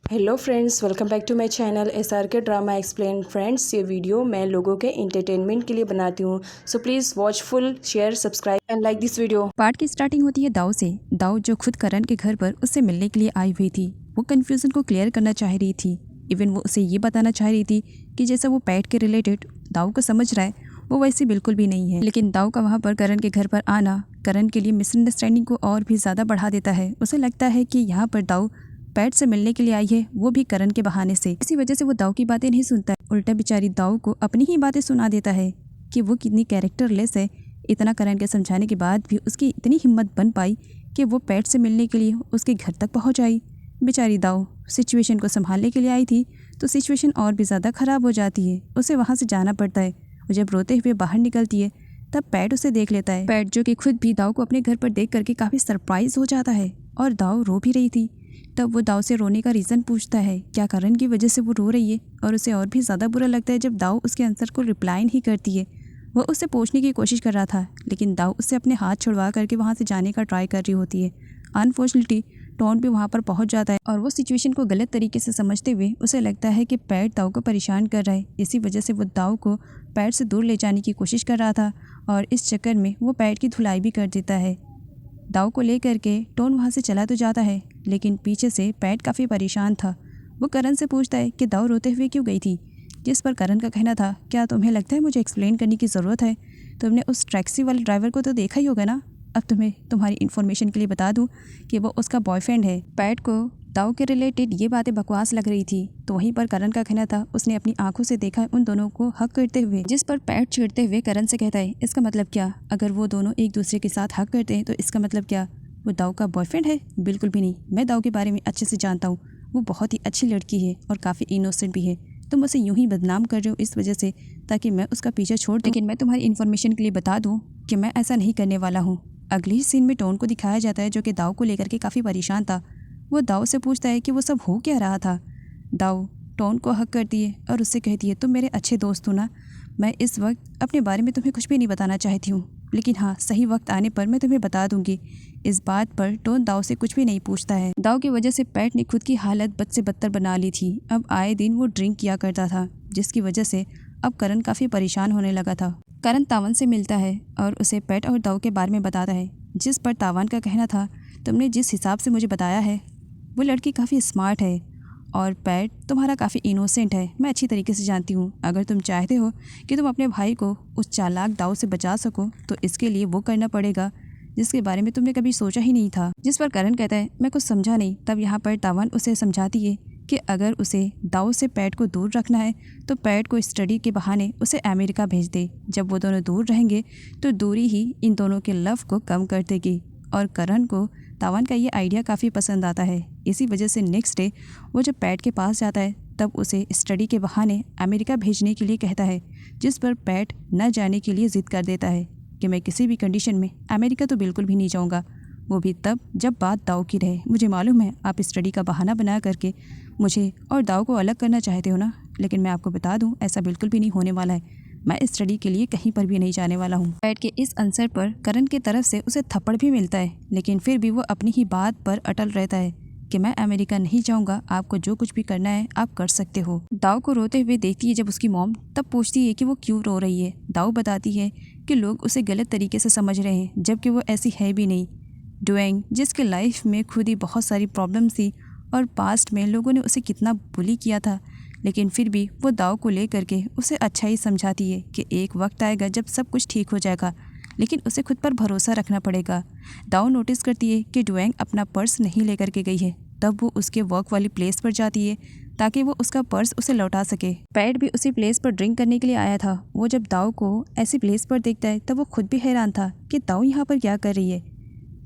Hello friends, welcome back to my channel SRK drama explain. Friends, ये video मैं लोगों के एंटरटेनमेंट के लिए बनाती हूँ, so please watch full, share, subscribe and like this video. Part की स्टार्टिंग होती है दाऊ से। दाऊ जो खुद करण के घर पर उससे मिलने के लिए आई हुई थी, वो कन्फ्यूज़न को क्लियर करना चाह रही थी। इवन वो उसे ये बताना चाह रही थी कि जैसा वो पैट के रिलेटेड दाऊ को समझ रहा है वो वैसे बिल्कुल भी नहीं है। लेकिन दाऊ का वहाँ पर करण के घर पर आना करण के लिए मिसअंडरस्टैंडिंग को और भी ज़्यादा बढ़ा देता है। उसे लगता है कि यहाँ पर दाऊ पैट से मिलने के लिए आई है, वो भी करण के बहाने से। इसी वजह से वो दाऊ की बातें नहीं सुनता है, उल्टा बेचारी दाऊ को अपनी ही बातें सुना देता है कि वो कितनी कैरेक्टरलेस है। इतना करण के समझाने के बाद भी उसकी इतनी हिम्मत बन पाई कि वो पैट से मिलने के लिए उसके घर तक पहुंच आई। बेचारी दाऊ सिचुएशन को संभालने के लिए आई थी तो सिचुएशन और भी ज़्यादा ख़राब हो जाती है। उसे वहाँ से जाना पड़ता है। वो जब रोते हुए बाहर निकलती है तब पैट उसे देख लेता है। पैट जो कि खुद भी दाऊ को अपने घर पर देख करके काफ़ी सरप्राइज हो जाता है और दाऊ रो भी रही थी। तब वो दाऊ से रोने का रीज़न पूछता है, क्या करण की वजह से वो रो रही है। और उसे और भी ज़्यादा बुरा लगता है जब दाऊ उसके आंसर को रिप्लाई नहीं करती है। वो उससे पूछने की कोशिश कर रहा था लेकिन दाऊ उससे अपने हाथ छुड़वा करके वहाँ से जाने का ट्राई कर रही होती है। अनफॉर्चुनेटली टोन भी वहाँ पर पहुँच जाता है और वो सिचुएशन को गलत तरीके से समझते हुए उसे लगता है कि पैट दाऊ को परेशान कर रहा है। इसी वजह से वो दाऊ को पैट से दूर ले जाने की कोशिश कर रहा था और इस चक्कर में वो पैट की धुलाई भी कर देता है। दाऊ को लेकर के टोन वहाँ से चला तो जाता है लेकिन पीछे से पैट काफ़ी परेशान था। वो करण से पूछता है कि दाऊ रोते हुए क्यों गई थी, जिस पर करण का कहना था, क्या तुम्हें लगता है मुझे एक्सप्लेन करने की ज़रूरत है? तुमने उस टैक्सी वाले ड्राइवर को तो देखा ही होगा ना। अब तुम्हें तुम्हारी इन्फॉर्मेशन के लिए बता दूं कि वो उसका बॉयफ्रेंड है। पैट को दाऊ के रिलेटेड ये बातें बकवास लग रही थी तो वहीं पर करण का कहना था उसने अपनी आंखों से देखा उन दोनों को हक करते हुए, जिस पर पैट चिढ़ते हुए करण से कहता है, इसका मतलब क्या? अगर वो दोनों एक दूसरे के साथ हक करते हैं तो इसका मतलब क्या वो दाऊ का बॉयफ्रेंड है? बिल्कुल भी नहीं। मैं दाऊ के बारे में अच्छे से जानता हूँ। वो बहुत ही अच्छी लड़की है और काफ़ी इनोसेंट भी है। तुम उसे यूं ही बदनाम कर रहे हो इस वजह से ताकि मैं उसका पीछा छोड़ दूं। लेकिन मैं तुम्हारी इन्फॉर्मेशन के लिए बता दूं कि मैं ऐसा नहीं करने वाला हूं। अगले ही सीन में टोन को दिखाया जाता है जो कि दाऊ को लेकर के काफ़ी परेशान था। वो दाऊ से पूछता है कि वो सब हो क्या रहा था। दाऊ टोन को हक करती है और उससे कहती है, तुम मेरे अच्छे दोस्त हो ना। मैं इस वक्त अपने बारे में तुम्हें कुछ भी नहीं बताना चाहती हूँ, लेकिन हाँ, सही वक्त आने पर मैं तुम्हें बता दूंगी। इस बात पर टोन दाऊ से कुछ भी नहीं पूछता है। दाऊ की वजह से पैट ने खुद की हालत बद से बदतर बना ली थी। अब आए दिन वो ड्रिंक किया करता था जिसकी वजह से अब करण काफ़ी परेशान होने लगा था। करण तावन से मिलता है और उसे पैट और दाऊ के बारे में बताता है, जिस पर तावन का कहना था, तुमने जिस हिसाब से मुझे बताया है वो लड़की काफ़ी स्मार्ट है और पैट तुम्हारा काफ़ी इनोसेंट है। मैं अच्छी तरीके से जानती हूँ। अगर तुम चाहते हो कि तुम अपने भाई को उस चालाक दाऊ से बचा सको तो इसके लिए वो करना पड़ेगा जिसके बारे में तुमने कभी सोचा ही नहीं था। जिस पर करण कहता है, मैं कुछ समझा नहीं। तब यहाँ पर तावन उसे समझाती है कि अगर उसे दाऊ से पैट को दूर रखना है तो पैट को स्टडी के बहाने उसे अमेरिका भेज दे। जब वो दोनों दूर रहेंगे तो दूरी ही इन दोनों के लव को कम कर देगी। और करण को तावन का ये आइडिया काफ़ी पसंद आता है। इसी वजह से नेक्स्ट डे वो जब पैट के पास जाता है तब उसे स्टडी के बहाने अमेरिका भेजने के लिए कहता है, जिस पर पैट न जाने के लिए ज़िद कर देता है कि मैं किसी भी कंडीशन में अमेरिका तो बिल्कुल भी नहीं जाऊंगा, वो भी तब जब बात दाऊ की रहे। मुझे मालूम है आप स्टडी का बहाना बना करके मुझे और दाऊ को अलग करना चाहते हो ना, लेकिन मैं आपको बता दूं ऐसा बिल्कुल भी नहीं होने वाला है। मैं स्टडी के लिए कहीं पर भी नहीं जाने वाला हूँ। पैट के इस आंसर पर करण की तरफ से उसे थप्पड़ भी मिलता है लेकिन फिर भी वो अपनी ही बात पर अटल रहता है कि मैं अमेरिका नहीं जाऊंगा, आपको जो कुछ भी करना है आप कर सकते हो। दाऊ को रोते हुए देखती है जब उसकी मॉम, तब पूछती है कि वो क्यों रो रही है। दाऊ बताती है कि लोग उसे गलत तरीके से समझ रहे हैं जबकि वो ऐसी है भी नहीं। डुएंग जिसके लाइफ में खुद ही बहुत सारी प्रॉब्लम्स थी और पास्ट में लोगों ने उसे कितना बुली किया था, लेकिन फिर भी वो दाऊ को ले करके उसे अच्छा ही समझाती है कि एक वक्त आएगा जब सब कुछ ठीक हो जाएगा, लेकिन उसे खुद पर भरोसा रखना पड़ेगा। दाऊ नोटिस करती है कि डुएंग अपना पर्स नहीं लेकर के गई है। तब वो उसके वर्क वाली प्लेस पर जाती है ताकि वो उसका पर्स उसे लौटा सके। पैट भी उसी प्लेस पर ड्रिंक करने के लिए आया था। वो जब दाऊ को ऐसी प्लेस पर देखता है तब वो खुद भी हैरान था कि दाऊ यहाँ पर क्या कर रही है।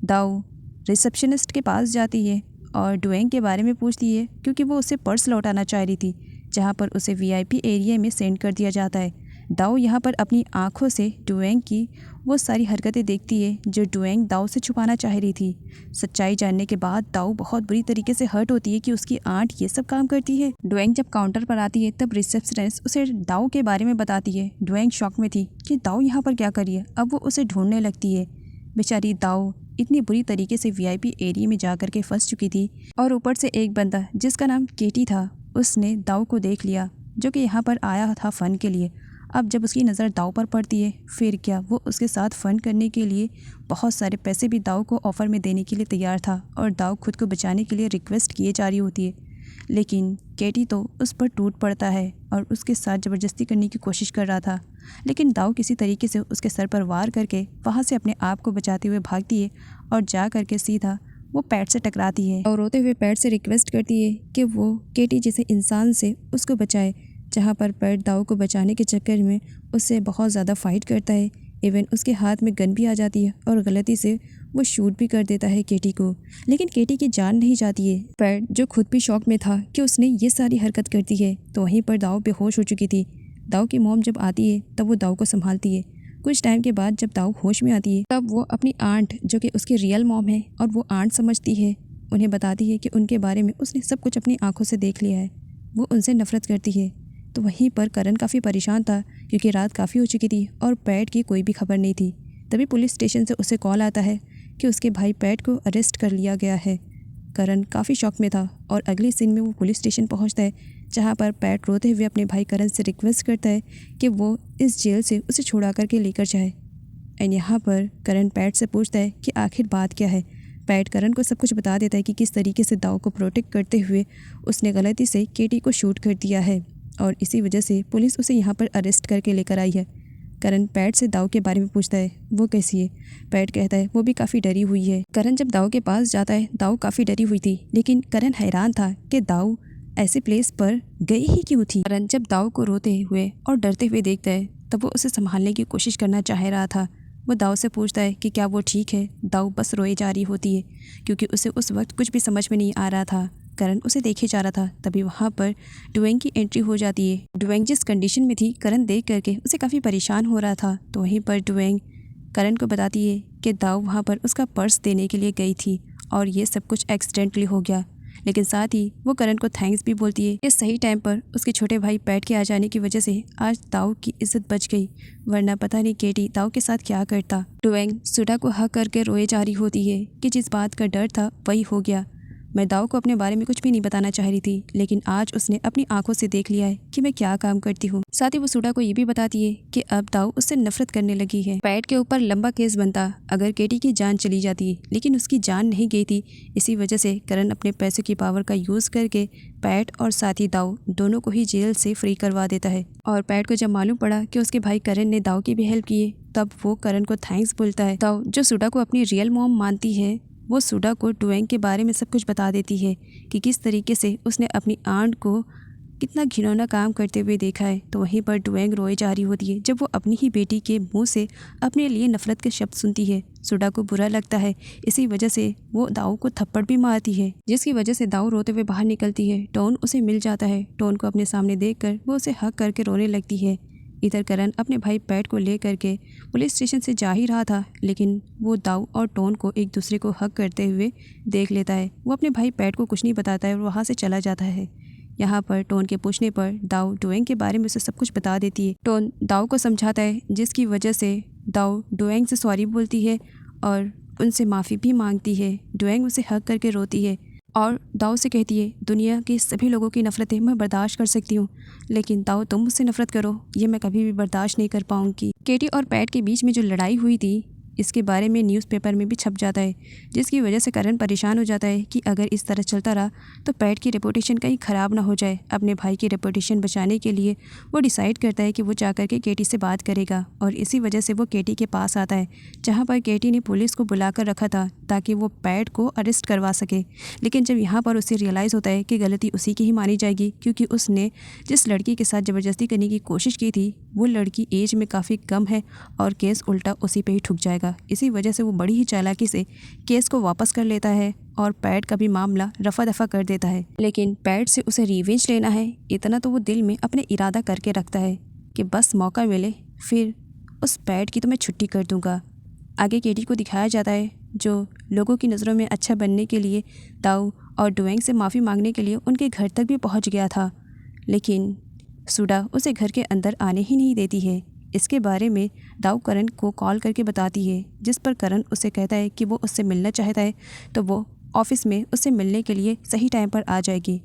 दाऊ रिसेप्शनिस्ट के पास जाती है और डुएंग के बारे में पूछती है क्योंकि वो उसे पर्स लौटाना चाह रही थी जहाँ पर उसे VIP एरिया में सेंड कर दिया जाता है। दाऊ यहाँ पर अपनी आंखों से डुएंग की वो सारी हरकतें देखती है जो डुएंग दाऊ से छुपाना चाह रही थी। सच्चाई जानने के बाद दाऊ बहुत बुरी तरीके से हर्ट होती है कि उसकी आंट ये सब काम करती है। डुएंग जब काउंटर पर आती है तब रिसेप्शनिस्ट उसे दाऊ के बारे में बताती है। डुएंग शॉक में थी कि दाऊ यहाँ पर क्या कर रही है। अब वो उसे ढूंढने लगती है। बेचारी दाऊ इतनी बुरी तरीके से वीआईपी एरिया में जा कर के फंस चुकी थी। और ऊपर से एक बंदा जिसका नाम केटी था, उसने दाऊ को देख लिया, जो कि यहाँ पर आया था फ़न के लिए। अब जब उसकी नज़र दाऊ पर पड़ती है, फिर क्या वो उसके साथ फ़न करने के लिए बहुत सारे पैसे भी दाऊ को ऑफ़र में देने के लिए तैयार था, और दाऊ खुद को बचाने के लिए रिक्वेस्ट किए जा रही होती है। लेकिन केटी तो उस पर टूट पड़ता है और उसके साथ ज़बरदस्ती करने की कोशिश कर रहा था। लेकिन दाऊ किसी तरीके से उसके सर पर वार करके वहाँ से अपने आप को बचाते हुए भागती है और जा करके सीधा वो पैट से टकराती है और रोते हुए पैट से रिक्वेस्ट करती है कि वो केटी जैसे इंसान से उसको बचाए। जहाँ पर पैट दाऊ को बचाने के चक्कर में उससे बहुत ज़्यादा फाइट करता है। इवन उसके हाथ में गन भी आ जाती है और गलती से वो शूट भी कर देता है केटी को। लेकिन केटी की जान नहीं जाती है। पैट जो खुद भी शौक में था कि उसने ये सारी हरकत करती है, तो वहीं पर दाऊ बेहोश हो चुकी थी। दाऊ की मॉम जब आती है तब वो दाऊ को संभालती है। कुछ टाइम के बाद जब दाऊ होश में आती है, तब वो अपनी आंट, जो कि उसकी रियल मॉम है और वो आंट समझती है, उन्हें बताती है कि उनके बारे में उसने सब कुछ अपनी आंखों से देख लिया है। वो उनसे नफरत करती है। तो वहीं पर करण काफ़ी परेशान था क्योंकि रात काफ़ी हो चुकी थी और पैट की कोई भी खबर नहीं थी। तभी पुलिस स्टेशन से उसे कॉल आता है कि उसके भाई पैट को अरेस्ट कर लिया गया है। करण काफ़ी शॉक में था और अगले सीन में वो पुलिस स्टेशन पहुंचता है, जहां पर पैट रोते हुए अपने भाई करण से रिक्वेस्ट करता है कि वो इस जेल से उसे छुड़ा करके लेकर जाए। एंड यहाँ पर करण पैट से पूछता है कि आखिर बात क्या है। पैट करण को सब कुछ बता देता है कि किस तरीके से दाऊ को प्रोटेक्ट करते हुए उसने गलती से केटी को शूट कर दिया है और इसी वजह से पुलिस उसे यहाँ पर अरेस्ट करके लेकर आई है। करण पैट से दाऊ के बारे में पूछता है, वो कैसी है। पैट कहता है वो भी काफ़ी डरी हुई है। करण जब दाऊ के पास जाता है, दाऊ काफ़ी डरी हुई थी, लेकिन करण हैरान था कि दाऊ ऐसे प्लेस पर गई ही क्यों थी। करण जब दाऊ को रोते हुए और डरते हुए देखता है, तब वो उसे संभालने की कोशिश करना चाह रहा था। वो दाऊ से पूछता है कि क्या वो ठीक है। दाऊ बस रोए जा रही होती है क्योंकि उसे उस वक्त कुछ भी समझ में नहीं आ रहा था। करण उसे देखे जा रहा था। तभी वहाँ पर डुएंग की एंट्री हो जाती है। डुएंग जिस कंडीशन में थी, करण देख करके उसे काफ़ी परेशान हो रहा था। तो वहीं पर डुएंग करण को बताती है कि दाऊ वहाँ पर उसका पर्स देने के लिए गई थी और ये सब कुछ एक्सीडेंटली हो गया। लेकिन साथ ही वो करण को थैंक्स भी बोलती है कि सही टाइम पर उसके छोटे भाई पैट के आ जाने की वजह से आज दाऊ की इज्जत बच गई, वरना पता नहीं केटी दाऊ के साथ क्या करता। डुएंग सुडा को हक करके रोए जा रही होती है कि जिस बात का डर था वही हो गया। मैं दाऊ को अपने बारे में कुछ भी नहीं बताना चाह रही थी, लेकिन आज उसने अपनी आंखों से देख लिया है कि मैं क्या काम करती हूँ। साथ ही वो सुडा को ये भी बताती है कि अब दाऊ उससे नफरत करने लगी है। पैट के ऊपर लंबा केस बनता अगर केटी की जान चली जाती, लेकिन उसकी जान नहीं गई थी। इसी वजह से करण अपने पैसों की पावर का यूज़ करके पैट और साथ ही दाऊ दोनों को ही जेल से फ्री करवा देता है। और पैट को जब मालूम पड़ा कि उसके भाई करण ने दाऊ की भी हेल्प की है, तब वो करण को थैंक्स बोलता है। दाऊ जो सुडा को अपनी रियल मॉम मानती है, वो सुडा को डुएंग के बारे में सब कुछ बता देती है कि किस तरीके से उसने अपनी आंट को कितना घिनौना काम करते हुए देखा है। तो वहीं पर डुएंग रोए जा रही होती है जब वो अपनी ही बेटी के मुंह से अपने लिए नफरत के शब्द सुनती है। सुडा को बुरा लगता है, इसी वजह से वो दाऊ को थप्पड़ भी मारती है, जिसकी वजह से दाऊ रोते हुए बाहर निकलती है। टोन उसे मिल जाता है। टोन को अपने सामने देखकर वो उसे हक करके रोने लगती है। इधर करण अपने भाई पैट को ले करके पुलिस स्टेशन से जा ही रहा था, लेकिन वो दाऊ और टोन को एक दूसरे को हक करते हुए देख लेता है। वो अपने भाई पैट को कुछ नहीं बताता है और वहाँ से चला जाता है। यहाँ पर टोन के पूछने पर दाऊ डुएंग के बारे में उसे सब कुछ बता देती है। टोन दाऊ को समझाता है, जिसकी वजह से दाऊ डुएंग से सॉरी बोलती है और उनसे माफ़ी भी मांगती है। डुएंग उसे हक करके रोती है और दाऊ से कहती है, दुनिया के सभी लोगों की नफ़रतें मैं बर्दाश्त कर सकती हूँ, लेकिन दाऊ तुम मुझसे नफ़रत करो, ये मैं कभी भी बर्दाश्त नहीं कर पाऊँगी। केटी और पैट के बीच में जो लड़ाई हुई थी, इसके बारे में न्यूज़पेपर में भी छप जाता है, जिसकी वजह से करण परेशान हो जाता है कि अगर इस तरह चलता रहा तो पैट की रेपुटेशन कहीं ख़राब ना हो जाए। अपने भाई की रेपुटेशन बचाने के लिए वो डिसाइड करता है कि वो जाकर के केटी से बात करेगा और इसी वजह से वो केटी के पास आता है, जहाँ पर केटी ने पुलिस को बुलाकर रखा था ताकि वो पैट को अरेस्ट करवा सके। लेकिन जब यहाँ पर उसे रियलाइज़ होता है कि गलती उसी की ही मानी जाएगी, क्योंकि उसने जिस लड़की के साथ ज़बरदस्ती करने की कोशिश की थी वो लड़की एज में काफ़ी कम है और केस उल्टा उसी पे ही ठुक जाएगा। इसी वजह से वो बड़ी ही चालाकी से केस को वापस कर लेता है और पैट का भी मामला रफा दफा कर देता है। लेकिन पैट से उसे रिवेंज लेना है, इतना तो वो दिल में अपने इरादा करके रखता है कि बस मौका मिले फिर उस पैट की तो मैं छुट्टी कर दूंगा। आगे केटी को दिखाया जाता है जो लोगों की नज़रों में अच्छा बनने के लिए दाऊ और डुएंग से माफ़ी मांगने के लिए उनके घर तक भी पहुंच गया था, लेकिन सुडा उसे घर के अंदर आने ही नहीं देती है। इसके बारे में दाऊ करण को कॉल करके बताती है, जिस पर करण उसे कहता है कि वो उससे मिलना चाहता है तो वो ऑफिस में उससे मिलने के लिए सही टाइम पर आ जाएगी।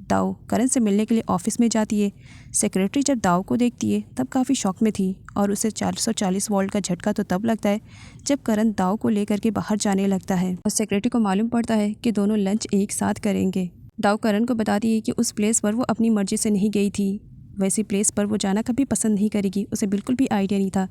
दाऊ करण से मिलने के लिए ऑफिस में जाती है। सेक्रेटरी जब दाऊ को देखती है तब काफ़ी शॉक में थी और उसे 440 वोल्ट का झटका तो तब लगता है जब करण दाऊ को लेकर के बाहर जाने लगता है और सेक्रेटरी को मालूम पड़ता है कि दोनों लंच एक साथ करेंगे। दाऊ करण को बताती है कि उस प्लेस पर वो अपनी मर्जी से नहीं गई थी, वैसी प्लेस पर वो जाना कभी पसंद नहीं करेगी, उसे बिल्कुल भी आइडिया नहीं था।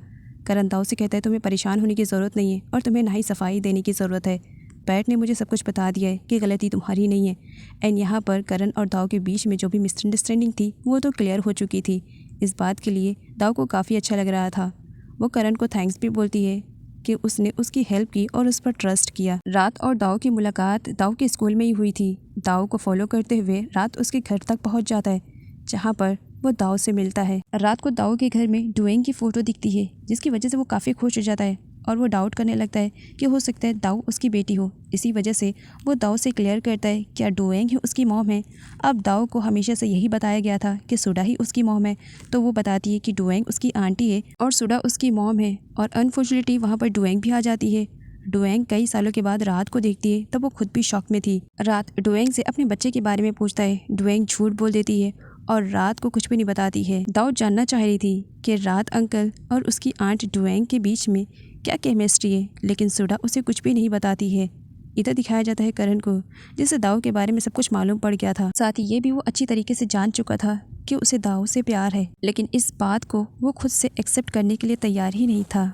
करण दाऊ से कहता है तुम्हें परेशान होने की ज़रूरत नहीं है और तुम्हें ना ही सफाई देने की ज़रूरत है। पैट ने मुझे सब कुछ बता दिया है कि गलती तुम्हारी नहीं है। एंड यहाँ पर करण और दाऊ के बीच में जो भी मिसअंडरस्टैंडिंग थी वो तो क्लियर हो चुकी थी। इस बात के लिए दाऊ को काफ़ी अच्छा लग रहा था। वो करण को थैंक्स भी बोलती है कि उसने उसकी हेल्प की और उस पर ट्रस्ट किया। रात और दाऊ की मुलाकात दाऊ के स्कूल में ही हुई थी। दाऊ को फॉलो करते हुए रात उसके घर तक पहुँच जाता है, जहाँ पर वो दाऊ से मिलता है। रात को दाऊ के घर में डुएंग की फ़ोटो दिखती है, जिसकी वजह से वो काफ़ी खुश हो जाता है और वो डाउट करने लगता है कि हो सकता है दाऊ उसकी बेटी हो। इसी वजह से वो दाऊ से क्लियर करता है क्या डुएंग ही उसकी मॉम है। अब दाऊ को हमेशा से यही बताया गया था कि सुडा ही उसकी मॉम है, तो वो बताती है कि डुएंग उसकी आंटी है और सुडा उसकी मॉम है। और अनफॉर्चुनेटली वहाँ पर डुएंग भी आ जाती है। डुएंग कई सालों के बाद रात को देखती है तब वो खुद भी शॉक में थी। रात डुएंग से अपने बच्चे के बारे में पूछता है। डुएंग झूठ बोल देती है और रात को कुछ भी नहीं बताती है। दाऊ जानना चाह रही थी कि रात अंकल और उसकी आंट डुएंग के बीच में क्या केमिस्ट्री है, लेकिन सुडा उसे कुछ भी नहीं बताती है। इधर दिखाया जाता है करण को, जिसे दाऊ के बारे में सब कुछ मालूम पड़ गया था। साथ ही ये भी वो अच्छी तरीके से जान चुका था कि उसे दाऊ से प्यार है, लेकिन इस बात को वो खुद से एक्सेप्ट करने के लिए तैयार ही नहीं था।